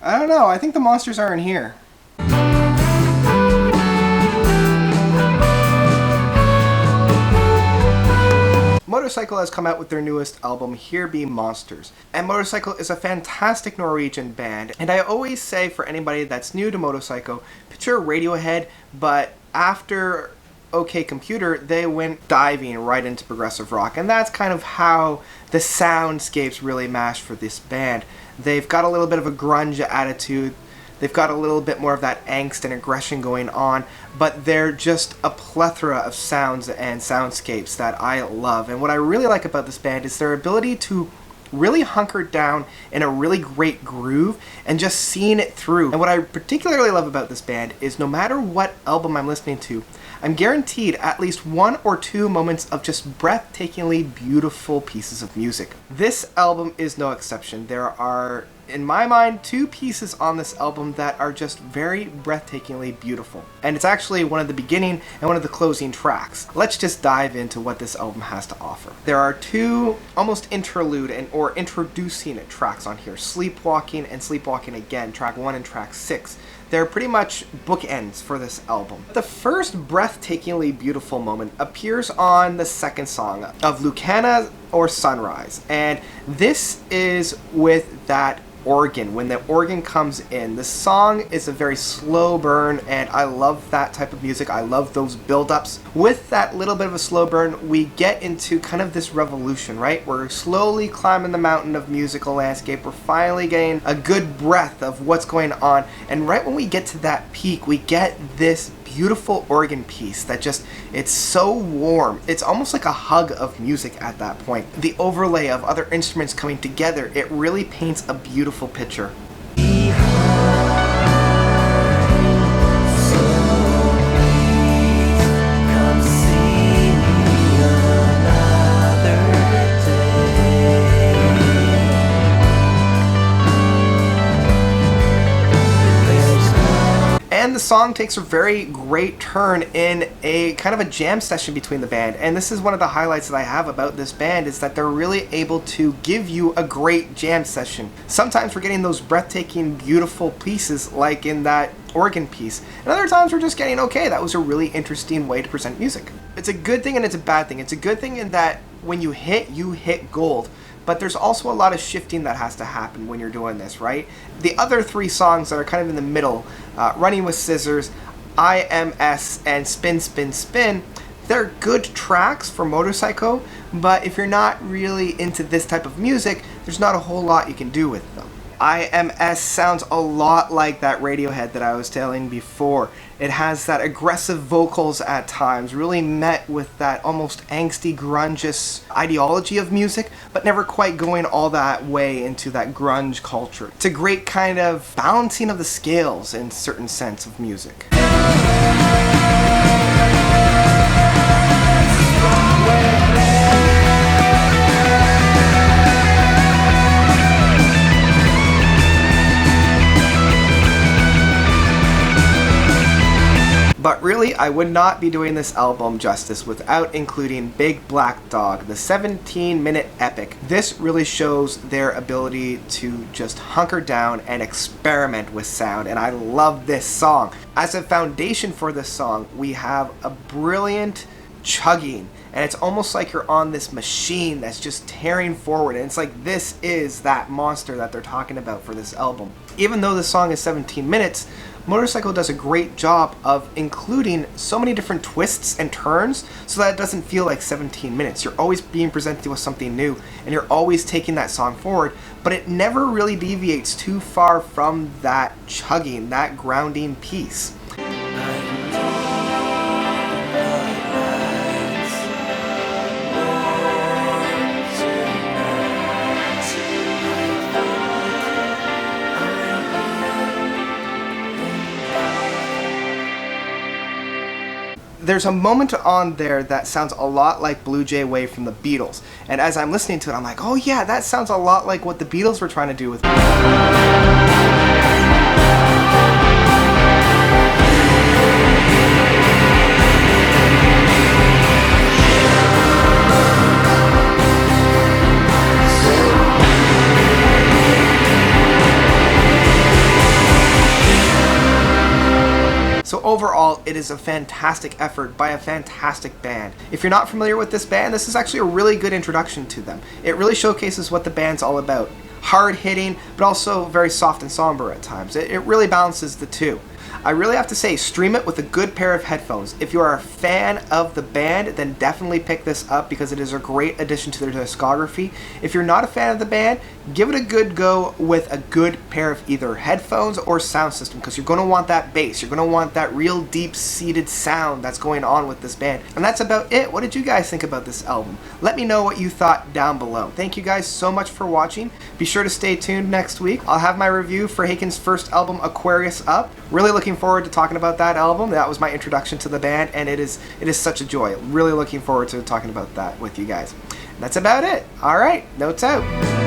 I don't know. I think the monsters are in here. Motorpsycho has come out with their newest album, Here Be Monsters. And Motorpsycho is a fantastic Norwegian band. And I always say for anybody that's new to Motorpsycho, picture Radiohead, but after OK Computer, they went diving right into progressive rock. And that's kind of how the soundscapes really mash for this band. They've got a little bit of a grunge attitude. They've got a little bit more of that angst and aggression going on, but they're just a plethora of sounds and soundscapes that I love. And what I really like about this band is their ability to really hunker down in a really great groove and just seeing it through. And what I particularly love about this band is no matter what album I'm listening to, I'm guaranteed at least 1 or 2 moments of just breathtakingly beautiful pieces of music. This album is no exception. There are, in my mind, 2 pieces on this album that are just very breathtakingly beautiful. And it's actually one of the beginning and one of the closing tracks. Let's just dive into what this album has to offer. There are 2 almost interlude or introducing tracks on here. Sleepwalking and Sleepwalking Again, track 1 and track 6. They're pretty much bookends for this album. The first breathtakingly beautiful moment appears on the second song of Lucana or Sunrise. And this is with that organ. When the organ comes in, the song is a very slow burn, and I love that type of music. I love those build-ups. With that little bit of a slow burn, we get into kind of this revolution, right? We're slowly climbing the mountain of musical landscape. We're finally getting a good breath of what's going on, and right when we get to that peak, we get this beautiful organ piece that just, it's so warm. It's almost like a hug of music at that point. The overlay of other instruments coming together, it really paints a beautiful picture. And the song takes a very great turn in a kind of a jam session between the band. And this is one of the highlights that I have about this band, is that they're really able to give you a great jam session. Sometimes we're getting those breathtaking, beautiful pieces like in that organ piece. And other times we're just getting, okay, that was a really interesting way to present music. It's a good thing and it's a bad thing. It's a good thing in that when you hit gold. But there's also a lot of shifting that has to happen when you're doing this, right? The other 3 songs that are kind of in the middle, Running with Scissors, IMS, and Spin, Spin, Spin, they're good tracks for Motorpsycho, but if you're not really into this type of music, there's not a whole lot you can do with them. IMS sounds a lot like that Radiohead that I was telling before. It has that aggressive vocals at times, really met with that almost angsty, grungeous ideology of music, but never quite going all that way into that grunge culture. It's a great kind of balancing of the scales in certain sense of music. But really, I would not be doing this album justice without including Big Black Dog, the 17-minute epic. This really shows their ability to just hunker down and experiment with sound, and I love this song. As a foundation for this song, we have a brilliant chugging, and it's almost like you're on this machine that's just tearing forward, and it's like this is that monster that they're talking about for this album. Even though the song is 17 minutes, Motorpsycho does a great job of including so many different twists and turns so that it doesn't feel like 17 minutes. You're always being presented with something new, and you're always taking that song forward, but it never really deviates too far from that chugging, that grounding piece. There's a moment on there that sounds a lot like Blue Jay Way from the Beatles. And as I'm listening to it, I'm like, oh yeah, that sounds a lot like what the Beatles were trying to do with So overall, it is a fantastic effort by a fantastic band. If you're not familiar with this band, this is actually a really good introduction to them. It really showcases what the band's all about. Hard hitting, but also very soft and somber at times. It really balances the two. I really have to say, stream it with a good pair of headphones. If you are a fan of the band, then definitely pick this up because it is a great addition to their discography. If you're not a fan of the band, give it a good go with a good pair of either headphones or sound system, because you're going to want that bass. You're going to want that real deep-seated sound that's going on with this band. And that's about it. What did you guys think about this album? Let me know what you thought down below. Thank you guys so much for watching. Be sure to stay tuned next week. I'll have my review for Haken's first album, Aquarius, up. Really looking forward to talking about that album. That was my introduction to the band, and it is such a joy. Really looking forward to talking about that with you guys. And that's about it. All right, notes out.